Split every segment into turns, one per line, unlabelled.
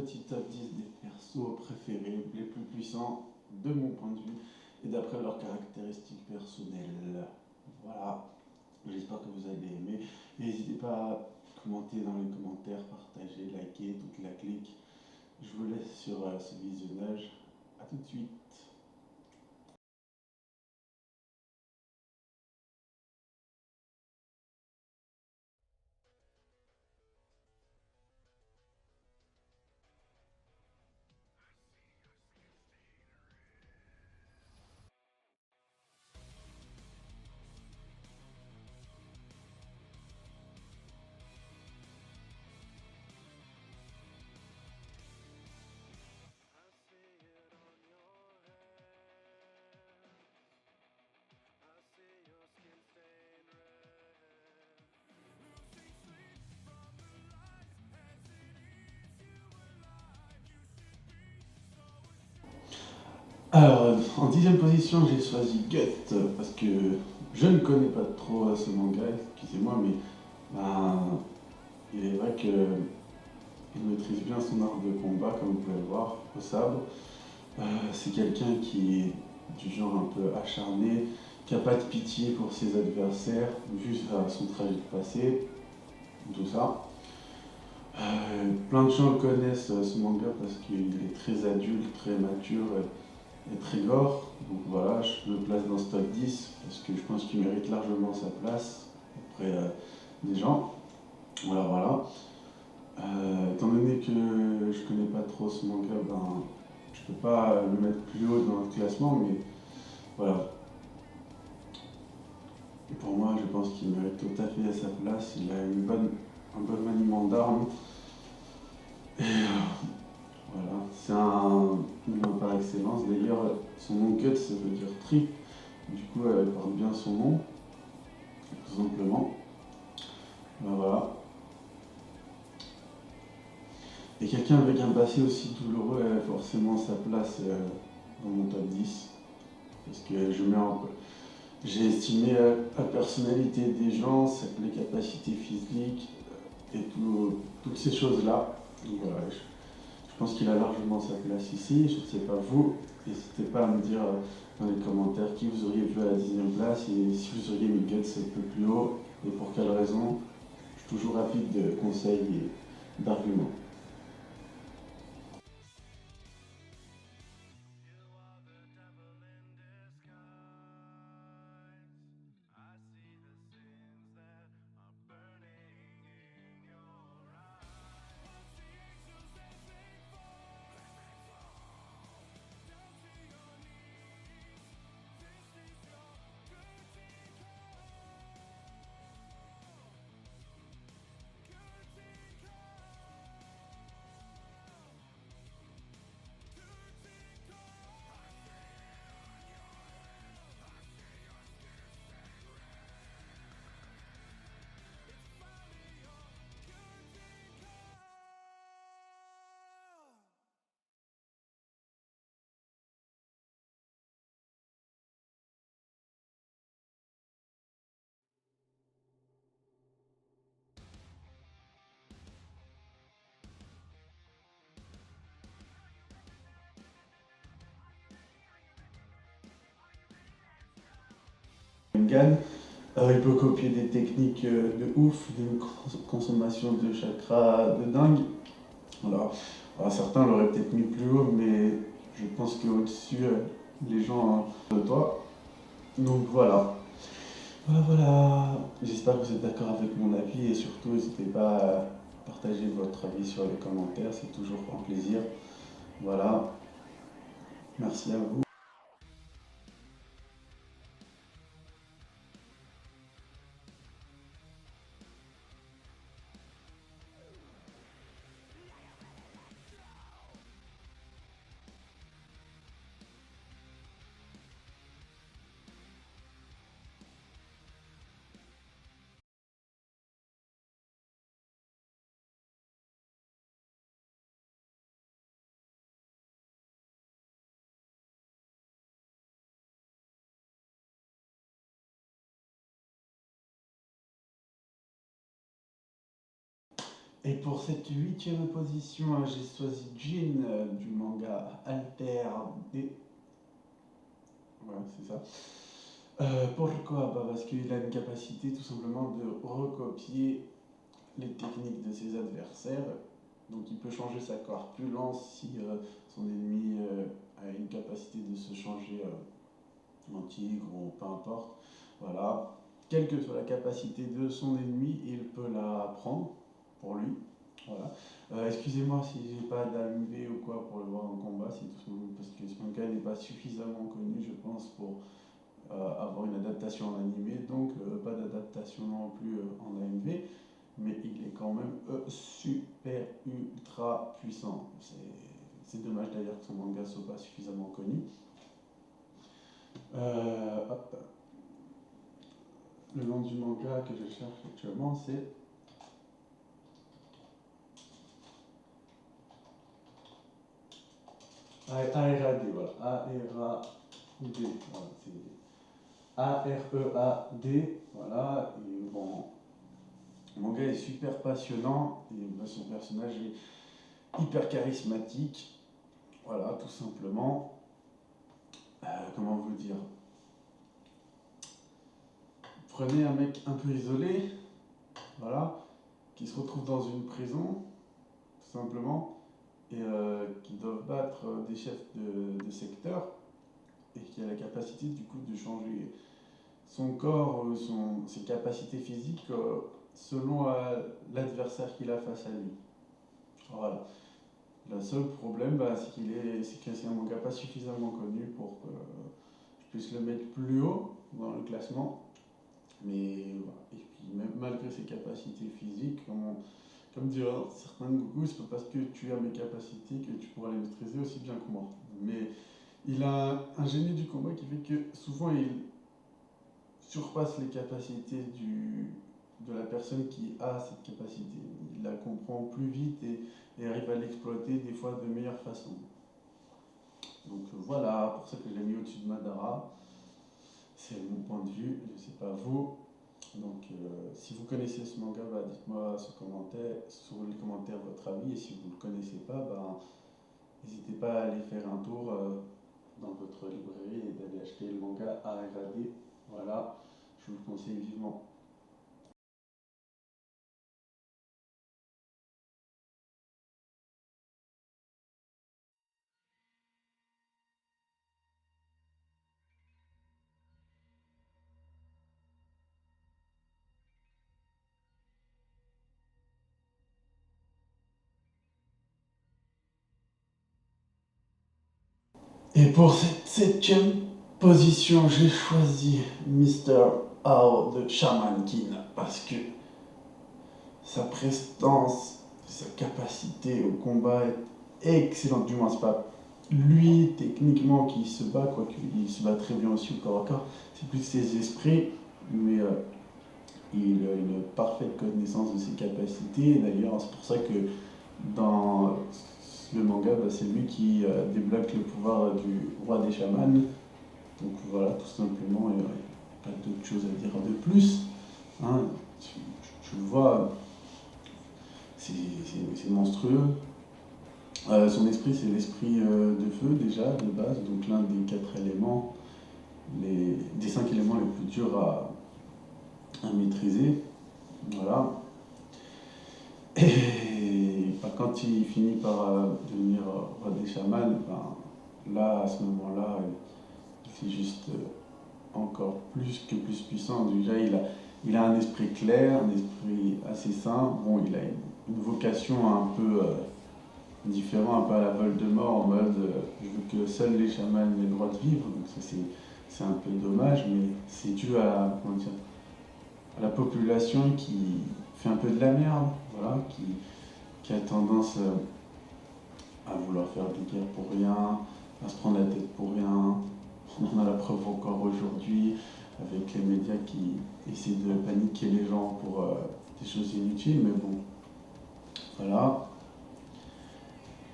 petit top 10 des persos préférés, les plus puissants de mon point de vue et d'après leurs caractéristiques personnelles. Voilà, j'espère que vous allez aimer. N'hésitez pas à commenter dans les commentaires, partager, liker, toute la clique. Je vous laisse sur ce visionnage. A tout de suite. Alors, en dixième position, j'ai choisi Gut parce que je ne connais pas trop ce manga, excusez-moi, mais ben, il est vrai qu'il maîtrise bien son art de combat, comme vous pouvez le voir, au sabre. C'est quelqu'un qui est du genre un peu acharné, qui n'a pas de pitié pour ses adversaires, vu son tragique passé, tout ça. Plein de gens connaissent ce manga parce qu'il est très adulte, très mature et très gore. Donc voilà, je le place dans ce top 10 parce que je pense qu'il mérite largement sa place auprès des gens. Voilà, voilà. Étant donné que je connais pas trop ce manga, ben, je peux pas le mettre plus haut dans le classement, mais voilà. Et pour moi, je pense qu'il mérite tout à fait sa place. Il a un bon maniement d'armes. Et voilà, c'est un humain par excellence. D'ailleurs, son nom Cut, ça veut dire trip. Du coup, elle porte bien son nom, tout simplement. Ben voilà. Et quelqu'un avec un passé aussi douloureux a forcément sa place dans mon top 10. Parce que j'ai estimé la personnalité des gens, les capacités physiques et toutes ces choses-là. Donc voilà, je pense qu'il a largement sa place ici. Je ne sais pas vous. N'hésitez pas à me dire dans les commentaires qui vous auriez vu à la 10e place et si vous auriez mis Guts un peu plus haut et pour quelle raison. Je suis toujours rapide de conseils et d'arguments. Gagne. Il peut copier des techniques de ouf, d'une consommation de chakras de dingue. Alors, certains l'auraient peut-être mis plus haut, mais je pense qu'au-dessus, les gens de toi. Donc voilà. Voilà, voilà. J'espère que vous êtes d'accord avec mon avis et surtout, n'hésitez pas à partager votre avis sur les commentaires, c'est toujours un plaisir. Voilà. Merci à vous. Et pour cette huitième position, j'ai choisi Jin du manga Alter D. Ouais, c'est ça. Pourquoi? Parce qu'il a une capacité tout simplement de recopier les techniques de ses adversaires. Donc il peut changer sa corpulence si son ennemi a une capacité de se changer en tigre ou peu importe. Voilà. Quelle que soit la capacité de son ennemi, il peut la prendre pour lui. Voilà. Excusez-moi si j'ai pas d'AMV ou quoi pour le voir en combat, c'est tout simplement parce que ce manga n'est pas suffisamment connu, je pense, pour avoir une adaptation en animé, donc pas d'adaptation non plus en AMV, mais il est quand même super ultra puissant. C'est dommage d'ailleurs que son manga soit pas suffisamment connu. Hop. Le nom du manga que je cherche actuellement, c'est ARAD, voilà. ARAD, voilà, c'est AREAD, voilà. Et bon, le manga est super passionnant et son personnage est hyper charismatique. Voilà, tout simplement. Comment vous dire? Prenez un mec un peu isolé, voilà, qui se retrouve dans une prison, tout simplement, et qui doivent battre des chefs de secteur, et qui a la capacité du coup de changer son corps, ses capacités physiques selon l'adversaire qu'il a face à lui. Voilà. Le seul problème, c'est que c'est un manga pas suffisamment connu pour que je puisse le mettre plus haut dans le classement. Mais voilà. Et puis même malgré ses capacités physiques, comme diraient certains Goku, c'est pas parce que tu as mes capacités que tu pourras les maîtriser aussi bien que moi. Mais il a un génie du combat qui fait que souvent il surpasse les capacités de la personne qui a cette capacité. Il la comprend plus vite et arrive à l'exploiter des fois de meilleure façon. Donc voilà, pour ça que je l'ai mis au-dessus de Madara. C'est mon point de vue, je ne sais pas vous. Donc si vous connaissez ce manga, dites-moi sur les commentaires votre avis. Et si vous ne le connaissez pas, n'hésitez pas à aller faire un tour dans votre librairie et d'aller acheter le manga ARAD. Voilà, je vous le conseille vivement. Et pour cette septième position, j'ai choisi Mr. Ao de Shaman King parce que sa prestance, sa capacité au combat est excellente. Du moins, c'est pas lui techniquement qui se bat, quoique il se bat très bien aussi au corps à corps, c'est plus ses esprits, mais il a une parfaite connaissance de ses capacités. Et d'ailleurs, c'est pour ça que dans le manga, c'est lui qui débloque le pouvoir du roi des chamans. Donc voilà, tout simplement, il n'y a pas d'autre chose à dire de plus. Hein. Tu le vois, c'est monstrueux. Son esprit, c'est l'esprit de feu déjà, de base, donc l'un des 4 éléments, des 5 éléments les plus durs à maîtriser. Voilà. Et quand il finit par devenir roi des chamans, là, à ce moment-là, c'est juste encore plus que plus puissant. Déjà, il a un esprit clair, un esprit assez sain. Bon, il a une vocation un peu différente, un peu à la Voldemort, en mode je veux que seuls les chamans aient le droit de vivre. Donc ça, c'est un peu dommage, mais c'est dû à la population qui fait un peu de la merde, voilà, qui a tendance à vouloir faire des guerres pour rien, à se prendre la tête pour rien. On en a la preuve encore aujourd'hui avec les médias qui essaient de paniquer les gens pour des choses inutiles, mais bon, voilà.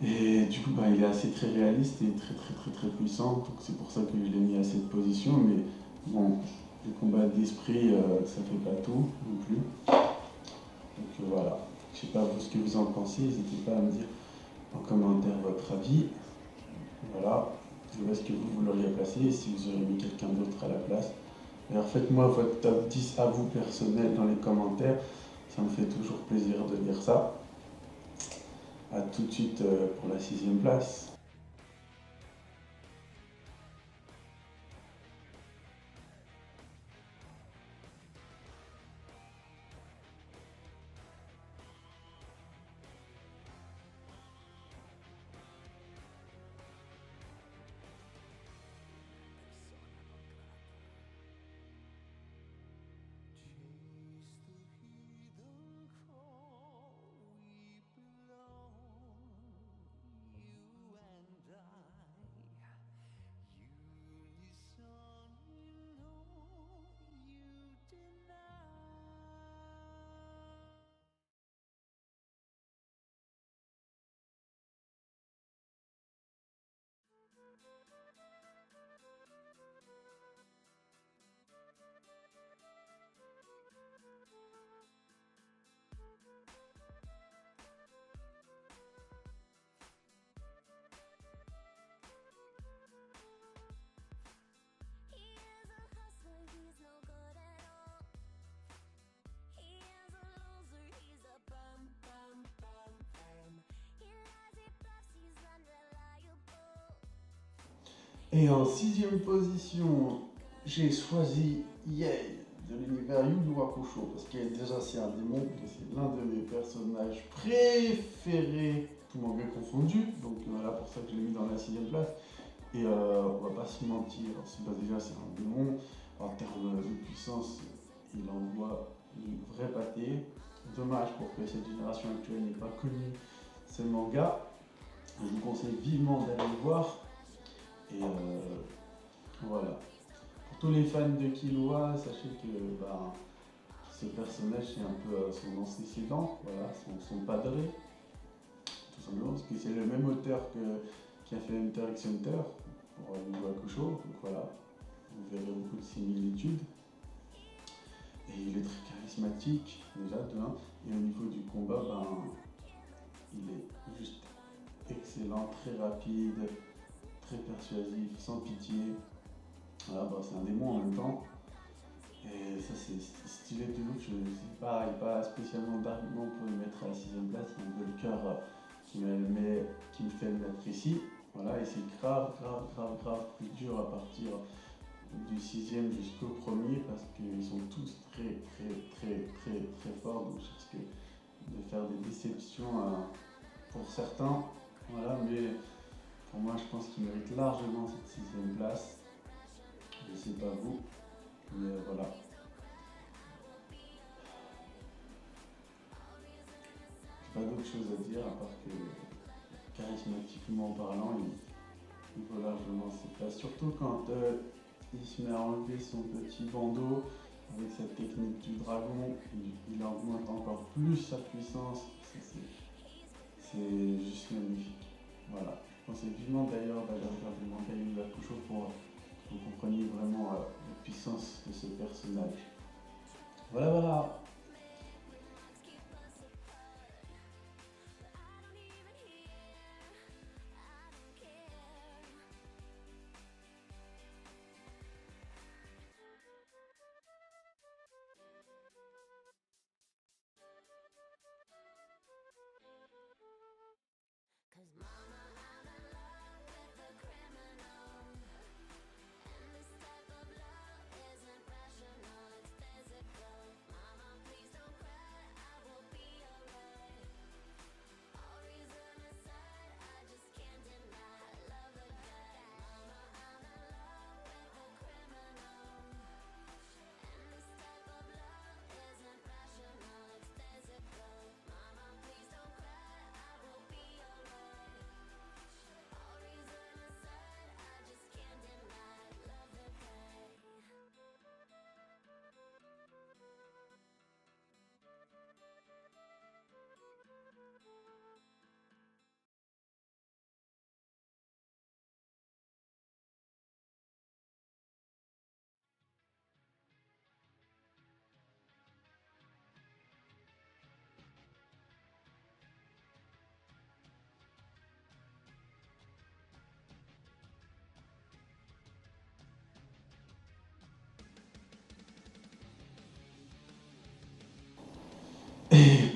Et du coup, il est assez très réaliste et très très très très puissant, donc c'est pour ça que je l'ai mis à cette position, mais bon, le combat d'esprit, ça fait pas tout non plus. Donc voilà. Je sais pas vous ce que vous en pensez, n'hésitez pas à me dire en commentaire votre avis. Voilà, où est-ce que vous l'auriez placé, si vous auriez mis quelqu'un d'autre à la place. Alors faites-moi votre top 10 à vous personnel dans les commentaires, ça me fait toujours plaisir de lire ça. A tout de suite pour la 6e place. Et en 6e position, j'ai choisi Yei de l'univers Yu Yu Hakusho parce que déjà c'est un démon, que c'est l'un de mes personnages préférés, tout manga confondu, donc voilà pour ça que je l'ai mis dans la 6e place. Et on va pas se mentir, déjà c'est un démon, en termes de puissance, il envoie une vraie pâtée. Dommage pour que cette génération actuelle n'ait pas connu ce manga. Je vous conseille vivement d'aller le voir. Et voilà. Pour tous les fans de Killua, sachez que ce personnage c'est un peu son antécédent, voilà, son padré, tout simplement, parce que c'est le même auteur qui a fait Hunter x Hunter pour Yu Yu Hakusho, donc voilà, vous verrez beaucoup de similitudes. Et il est très charismatique, déjà de 1, et au niveau du combat, il est juste excellent, très rapide, très persuasif, sans pitié. Voilà, c'est un démon en même temps. Et ça c'est stylé de look, je sais pas, il n'y a pas spécialement d'argument pour le mettre à la 6e place, c'est un peu le cœur qui me fait le mettre ici. Voilà, et c'est grave plus dur à partir du 6e jusqu'au premier parce qu'ils sont tous très forts, donc je risque de faire des déceptions pour certains. Voilà, mais pour moi je pense qu'ils méritent largement cette 6e place. Je sais pas vous, mais voilà. J'ai pas d'autre chose à dire à part que charismatiquement parlant, il vaut largement ses places. Surtout quand il se met à enlever son petit bandeau avec sa technique du dragon, il augmente encore plus sa puissance. C'est juste magnifique. Voilà. Je conseille vivement d'ailleurs d'aller regarder le manga Yu Yu Hakusho pour que vous compreniez vraiment la puissance de ce personnage. Voilà.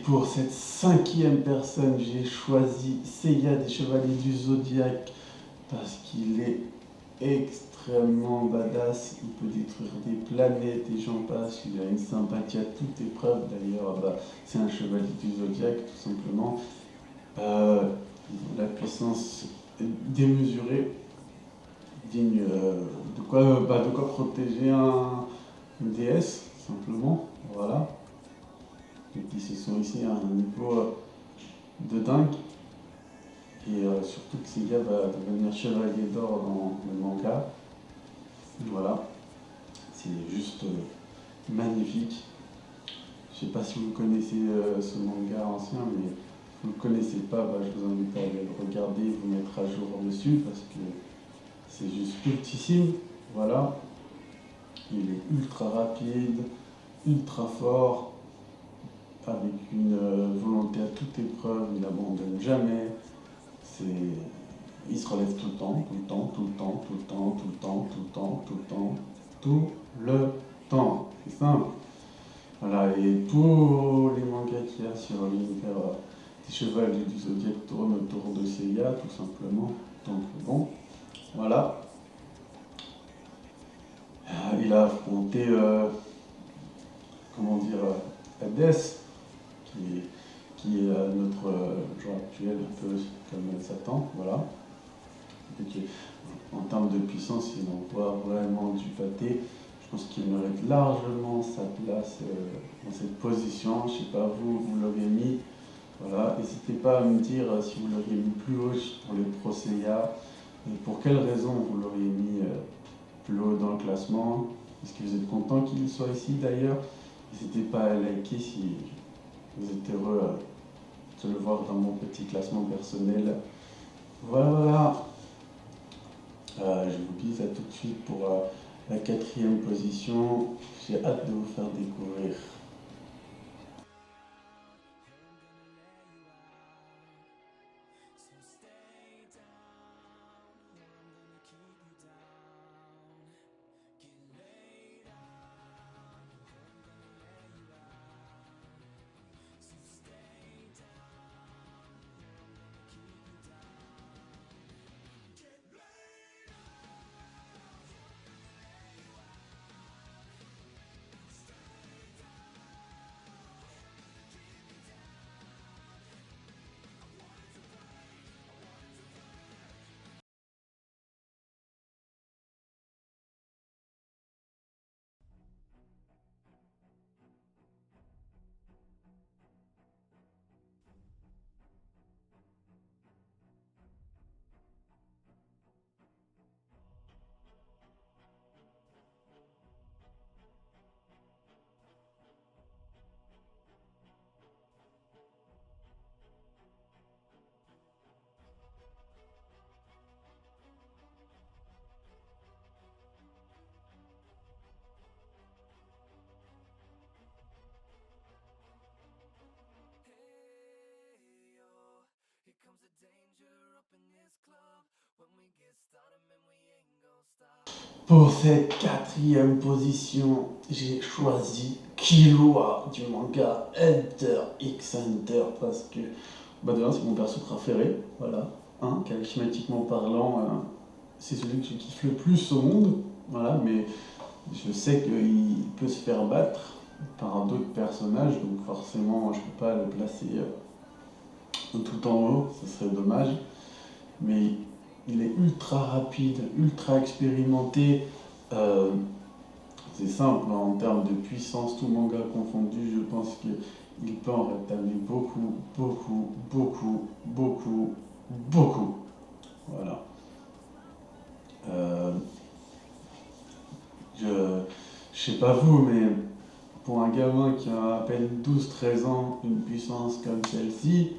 pour cette cinquième personne, j'ai choisi Seiya des Chevaliers du Zodiaque parce qu'il est extrêmement badass. Il peut détruire des planètes et j'en passe. Il a une sympathie à toute épreuve. D'ailleurs, c'est un Chevalier du Zodiaque, tout simplement. La puissance démesurée, digne de quoi protéger une déesse, simplement. Voilà. Et puis ils sont ici à un niveau de dingue. Et surtout que Seiya va devenir chevalier d'or dans le manga. Voilà. C'est juste magnifique. Je ne sais pas si vous connaissez ce manga ancien, mais si vous ne le connaissez pas, je vous invite à aller le regarder et vous mettre à jour dessus parce que c'est juste cultissime. Voilà. Il est ultra rapide, ultra fort, avec une volonté à toute épreuve, il n'abandonne jamais. Il se relève tout le temps, tout le temps, tout le temps, tout le temps, tout le temps, tout le temps, tout le temps, tout le temps. C'est simple. Voilà, et tous les mangas qu'il y a sur l'univers des chevaliers du Zodiaque tournent autour de Seiya, tout simplement. Donc bon, voilà. Il a affronté, Hades, qui est notre joueur actuel, un peu comme Satan, voilà. Et en termes de puissance, il envoie vraiment du pâté. Je pense qu'il mérite largement sa place dans cette position. Je ne sais pas, vous l'auriez mis. Voilà. N'hésitez pas à me dire si vous l'auriez mis plus haut pour les Pro Seiya et pour quelles raisons vous l'auriez mis plus haut dans le classement. Est-ce que vous êtes content qu'il soit ici d'ailleurs? N'hésitez pas à liker si vous êtes heureux de le voir dans mon petit classement personnel. Voilà. Je vous dis à tout de suite pour la quatrième position. J'ai hâte de vous faire découvrir. Pour cette quatrième position, j'ai choisi Killua du manga Hunter x Hunter parce que déjà c'est mon perso préféré, voilà, charismatiquement parlant, c'est celui que je kiffe le plus au monde, voilà, mais je sais qu'il peut se faire battre par d'autres personnages, donc forcément je ne peux pas le placer tout en haut, ce serait dommage, mais il est ultra rapide, ultra expérimenté. C'est simple, en termes de puissance, tout manga confondu, je pense qu'il peut en rétamer beaucoup, beaucoup, beaucoup, beaucoup, beaucoup. Voilà. Je sais pas vous, mais pour un gamin qui a à peine 12-13 ans, une puissance comme celle-ci,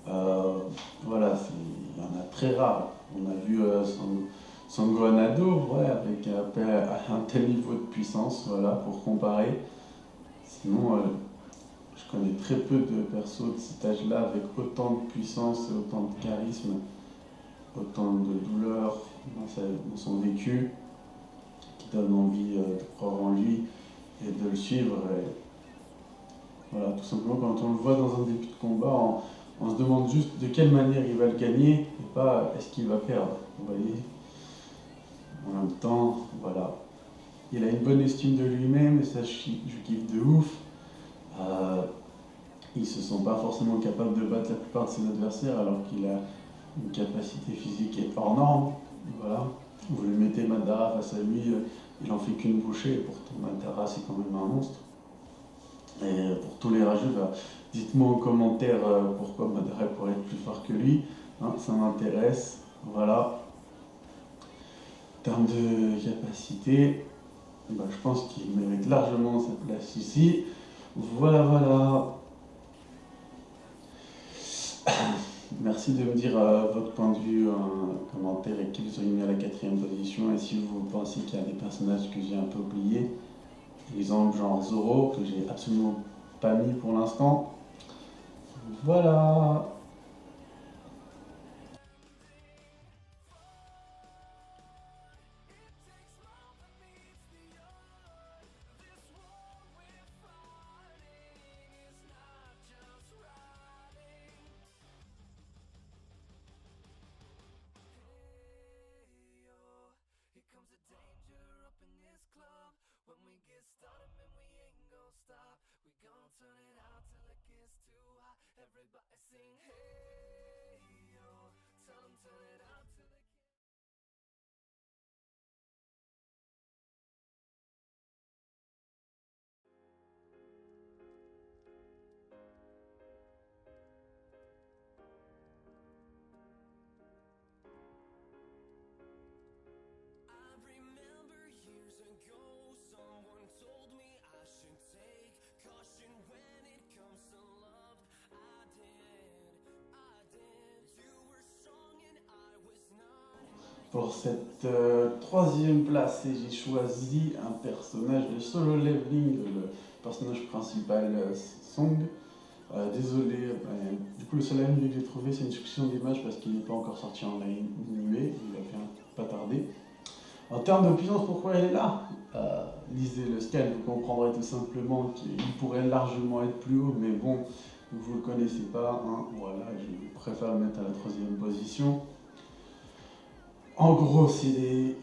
voilà, il y en a très rare. On a vu Sangohan ado, ouais, avec un tel niveau de puissance, voilà, pour comparer. Sinon, je connais très peu de persos de cet âge-là avec autant de puissance, autant de charisme, autant de douleur dans son vécu, qui donne envie de croire en lui et de le suivre. Et Voilà, tout simplement quand on le voit dans un début de combat, on se demande juste de quelle manière il va le gagner et pas est-ce qu'il va perdre. Vous voyez. En même temps, voilà. Il a une bonne estime de lui-même et ça je kiffe de ouf. Euh, il se sent pas forcément capable de battre la plupart de ses adversaires alors qu'il a une capacité physique qui est hors norme. Voilà. Vous lui mettez Madara face à lui, il en fait qu'une bouchée, et pourtant Madara c'est quand même un monstre. Et pour tous les rageux, bah, dites-moi en commentaire pourquoi Madara pourrait être plus fort que lui. Hein, ça m'intéresse. Voilà. En termes de capacité, bah, je pense qu'il mérite largement sa place ici. Voilà, voilà. Merci de me dire votre point de vue en commentaire et qui vous avez mis à la 4e position. Et si vous pensez qu'il y a des personnages que j'ai un peu oubliés, exemple genre Zoro, que j'ai absolument pas mis pour l'instant. Voilà. Pour cette 3e place, j'ai choisi un personnage de Solo Leveling, le personnage principal Song. Désolé, du coup le seul anime que j'ai trouvé c'est une succession d'images parce qu'il n'est pas encore sorti en animé, il a fait pas tarder. En termes de puissance, pourquoi elle est là Lisez le scan, vous comprendrez tout simplement qu'il pourrait largement être plus haut, mais bon, vous ne le connaissez pas, hein, voilà, je préfère le mettre à la 3e position. En gros,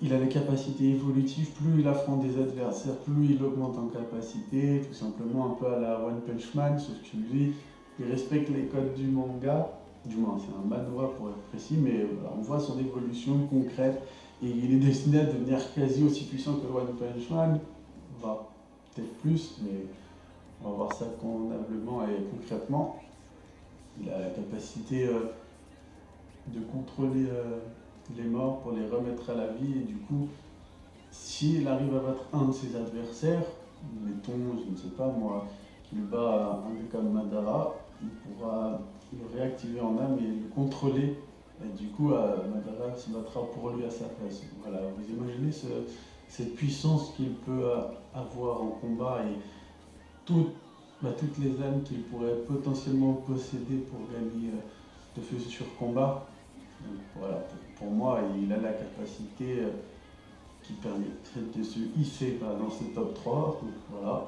il a les capacités évolutives, plus il affronte des adversaires, plus il augmente en capacité, tout simplement un peu à la One Punch Man, sauf que lui, il respecte les codes du manga, du moins c'est un manhwa pour être précis, mais voilà, on voit son évolution concrète, et il est destiné à devenir quasi aussi puissant que One Punch Man, va peut-être plus, mais on va voir ça convenablement et concrètement. Il a la capacité de contrôler les morts pour les remettre à la vie, et du coup, s'il arrive à battre un de ses adversaires, mettons, je ne sais pas moi, qu'il bat un gars comme Madara, il pourra le réactiver en âme et le contrôler. Et du coup, Madara se battra pour lui à sa place. Voilà, vous imaginez cette puissance qu'il peut avoir en combat et toutes les âmes qu'il pourrait potentiellement posséder pour gagner de feu sur combat. Donc voilà, pour moi, il a la capacité qui permet de se hisser dans ce top 3. Donc voilà,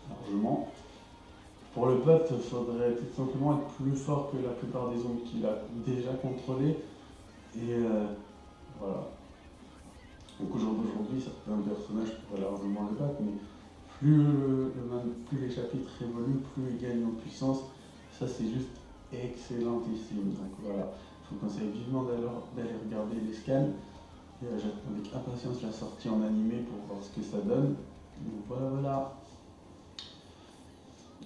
largement. Pour le battre, il faudrait tout simplement être plus fort que la plupart des ombres qu'il a déjà contrôlées. Et voilà. Donc aujourd'hui, certains personnages pourraient largement le battre, mais plus les chapitres évoluent, plus ils gagnent en puissance. Ça, c'est juste excellentissime. Donc voilà, je vous conseille vivement d'aller regarder les scans. J'attends avec impatience la sortie en animé pour voir ce que ça donne. Donc voilà, voilà.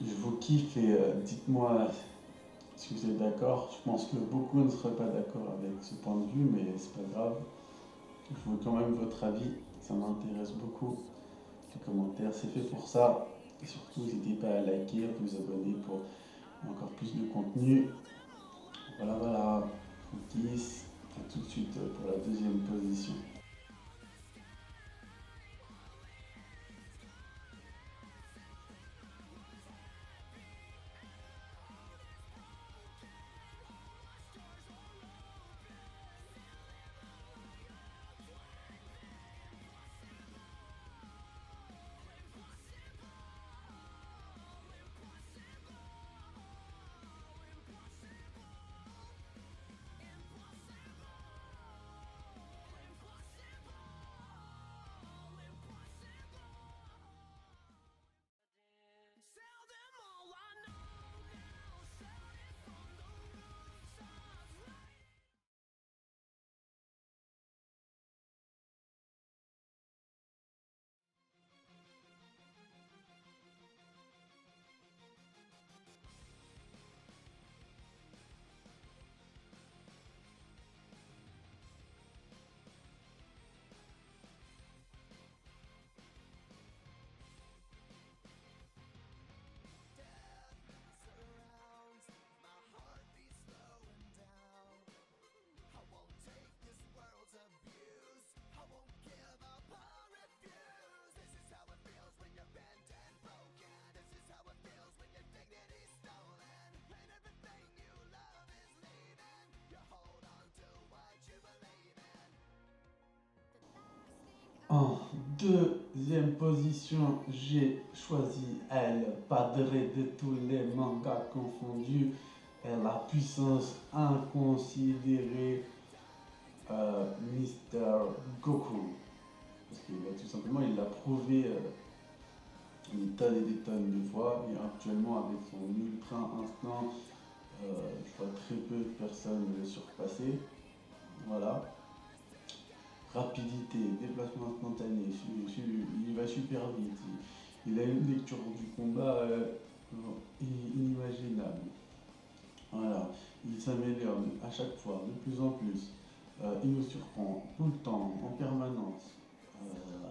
Je vous kiffe et dites-moi si vous êtes d'accord. Je pense que beaucoup ne seraient pas d'accord avec ce point de vue, mais c'est pas grave. Je veux quand même votre avis, ça m'intéresse beaucoup. Les commentaires, c'est fait pour ça. Et surtout, n'hésitez pas à liker, à vous abonner pour encore plus de contenu. Voilà, voilà. Je vous dis à tout de suite pour la 2e position. En deuxième position, j'ai choisi El Padre de tous les mangas confondus et la puissance inconsidérée Mister Goku. Parce que tout simplement, il l'a prouvé des tonnes et des tonnes de fois. Et actuellement, avec son ultra instinct, je vois très peu de personnes le surpasser. Voilà. Rapidité, déplacement instantané, il va super vite. Il a une lecture du combat inimaginable. Voilà. Il s'améliore à chaque fois, de plus en plus. Il nous surprend tout le temps, en permanence. Euh,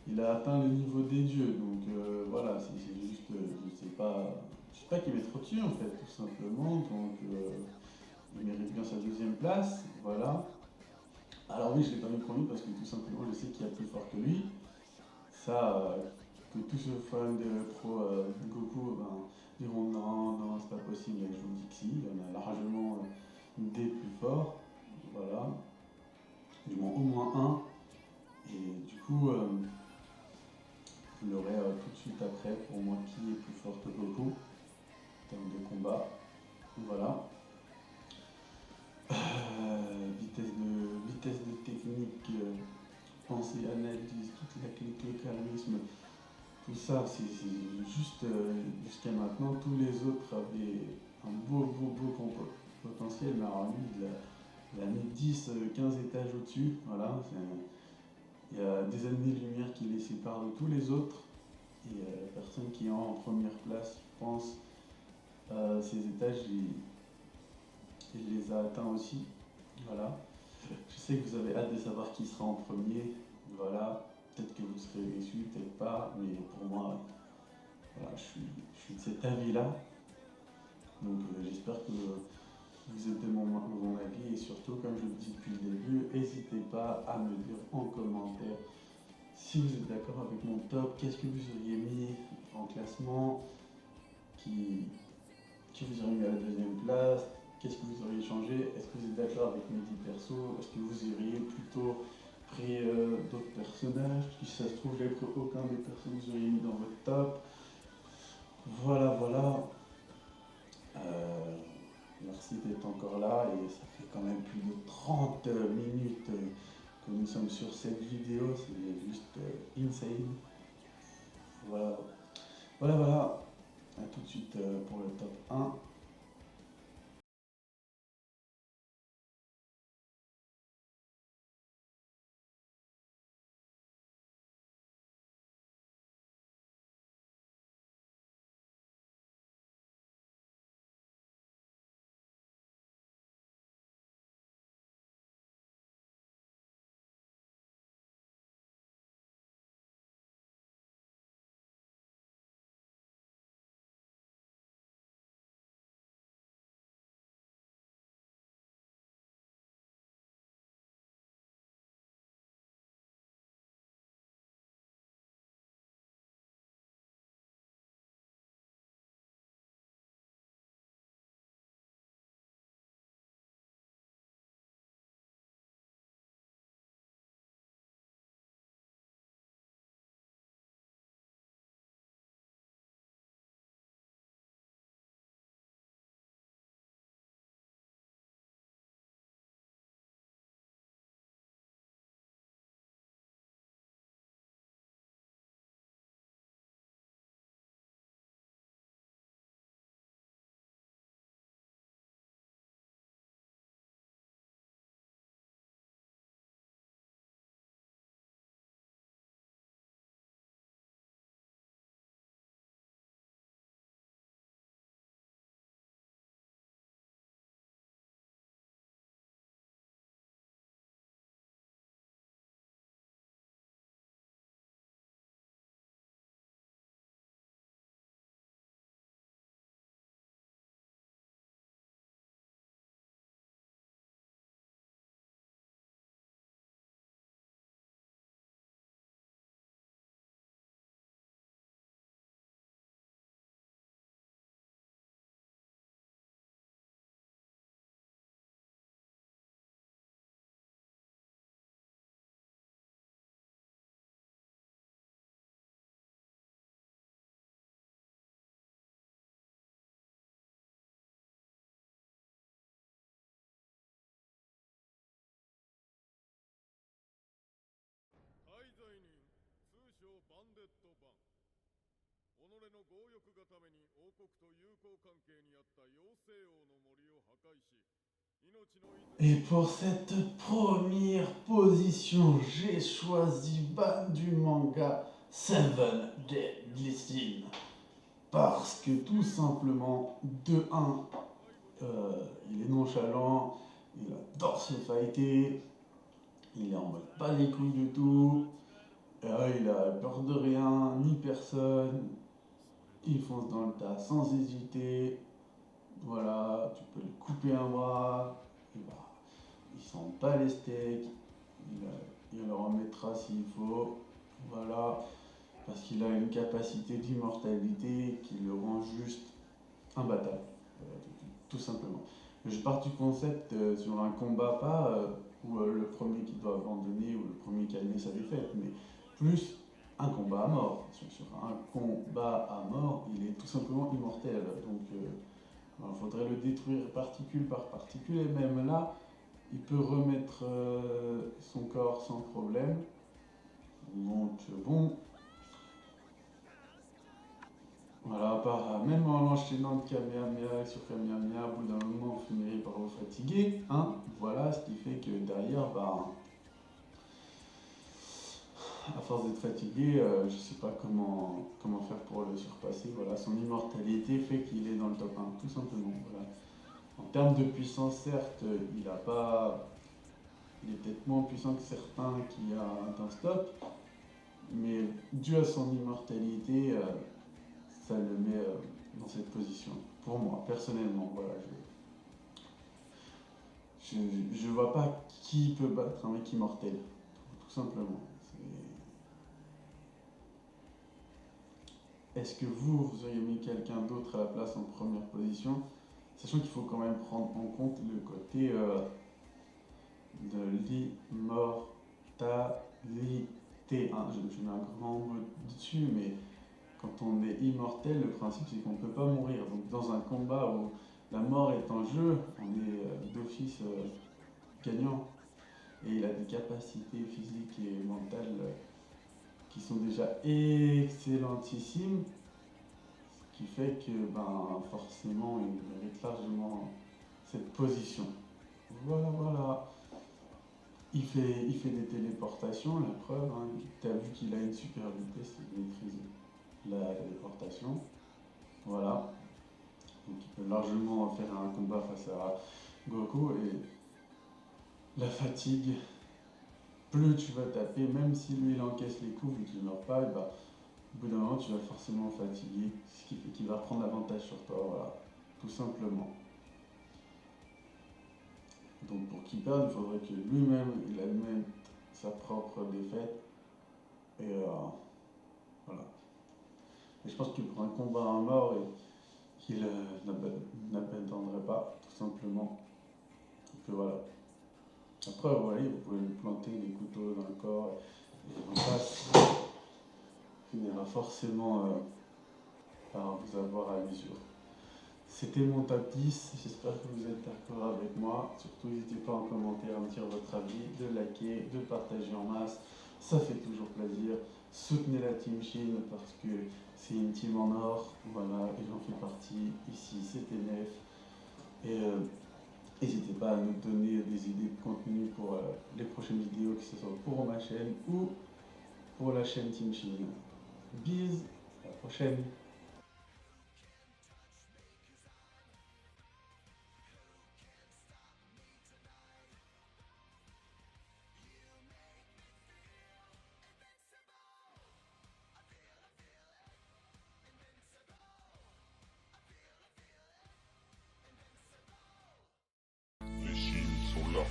il a atteint le niveau des dieux, donc voilà, c'est juste, je sais pas qu'il met trop dessus en fait, tout simplement, donc il mérite bien sa deuxième place, voilà. Alors oui, je l'ai pas mis premier parce que tout simplement, je sais qu'il y a plus fort que lui. Ça, que tous ceux fans de pro Goku diront non, non, c'est pas possible. Je vous dis que si, il y en a largement des plus forts, voilà, du moins au moins un. Et du coup, vous l'aurez tout de suite après pour moi qui est plus fort que Goku en termes de combat. Voilà. Vitesse de technique, pensée, analyse, toute la clique, le charisme, tout ça, c'est juste jusqu'à maintenant, tous les autres avaient un beau potentiel, mais alors lui, il a mis 10, 15 étages au-dessus, voilà. Il y a des années-lumière qui les séparent de tous les autres, et la personne qui est en première place, je pense, ces étages, il les a atteints aussi, voilà. Je sais que vous avez hâte de savoir qui sera en premier, voilà. Peut-être que vous serez déçus, peut-être pas, mais pour moi, voilà, je suis de cet avis-là. Donc j'espère que vous êtes de mon avis et surtout, comme je le dis depuis le début, n'hésitez pas à me dire en commentaire si vous êtes d'accord avec mon top, qu'est-ce que vous auriez mis en classement, qui vous auriez mis à la deuxième place, qu'est-ce que vous auriez changé, est-ce que vous êtes d'accord avec mes 10 persos, est-ce que vous auriez plutôt pris d'autres personnages, si ça se trouve, j'ai pris aucun des persos que vous auriez mis dans votre top. Voilà, voilà. Euh, Merci d'être encore là et ça fait quand même plus de 30 minutes que nous sommes sur cette vidéo, c'est juste insane. Voilà, voilà, voilà. A tout de suite pour le top 1. Et pour cette première position, j'ai choisi Ban du manga Seven Deadly Sins. Parce que tout simplement, de 1, il est nonchalant, il adore se fighter, il est en mode pas les couilles de tout, il a peur de rien, ni personne, il fonce dans le tas sans hésiter, voilà, tu peux lui couper un bras, il sent pas les steaks, il le remettra s'il faut, voilà, parce qu'il a une capacité d'immortalité qui le rend juste imbattable, tout simplement. Je pars du concept sur un combat, pas où le premier qui doit abandonner ou le premier qui a gagné sa défaite, mais plus un combat à mort. Sur un combat à mort, il est tout simplement immortel, donc il faudrait le détruire particule par particule, et même là, il peut remettre son corps sans problème. Donc bon, voilà, même en enchaînant de Kamehameha sur Kamehameha, au bout d'un moment, vous finirez par vous fatiguer. Hein, voilà, ce qui fait que derrière, à force d'être fatigué, je sais pas comment faire pour le surpasser. Voilà, son immortalité fait qu'il est dans le top 1, tout simplement. Voilà. En termes de puissance, certes, il est peut-être moins puissant que certains qui a un stop, mais dû à son immortalité, ça le met dans cette position. Pour moi, personnellement, voilà, je vois pas qui peut battre un mec immortel, tout simplement. Est-ce que vous auriez mis quelqu'un d'autre à la place en première position, sachant qu'il faut quand même prendre en compte le côté de l'immortalité. Hein, je mets un grand mot dessus, mais quand on est immortel, le principe c'est qu'on ne peut pas mourir. Donc dans un combat où la mort est en jeu, on est d'office gagnant. Et il a des capacités physiques et mentales qui sont déjà excellentissimes. Ce qui fait que forcément il mérite largement cette position. Voilà. Il fait des téléportations, la preuve. Hein. Tu as vu qu'il a une super vitesse, il maîtrise la téléportation. Voilà. Donc il peut largement faire un combat face à Goku. Et la fatigue, plus tu vas taper, même si lui il encaisse les coups vu qu'il ne meurt pas, au bout d'un moment tu vas forcément fatiguer, ce qui fait qu'il va prendre l'avantage sur toi, voilà, tout simplement. Donc pour qu'il perde, il faudrait que lui-même il admette sa propre défaite. Et voilà. Et je pense que pour un combat à mort, qu'il n'abandonnerait pas, tout simplement. Donc voilà. Après, vous voyez, vous pouvez lui planter des couteaux dans le corps, et en face, il finira forcément par vous avoir à l'usure. C'était mon top 10, j'espère que vous êtes d'accord avec moi. Surtout, n'hésitez pas en commentaire à me dire votre avis, de liker, de partager en masse. Ça fait toujours plaisir. Soutenez la Team Chine parce que c'est une team en or. Voilà, et j'en fais partie. Ici, c'était Nef. Et n'hésitez pas à nous donner des idées de contenu pour les prochaines vidéos, que ce soit pour ma chaîne ou pour la chaîne Team Chine. Bis, à la prochaine.
Les Chines sont là.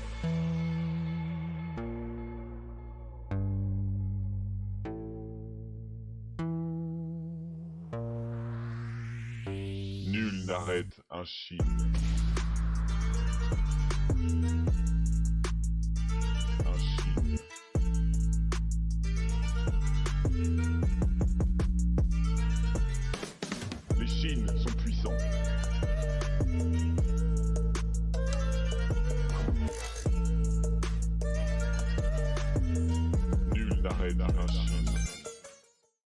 Nul n'arrête un Chine. Un Chine. Les Chines sont puissants. Nul n'arrête un Chine.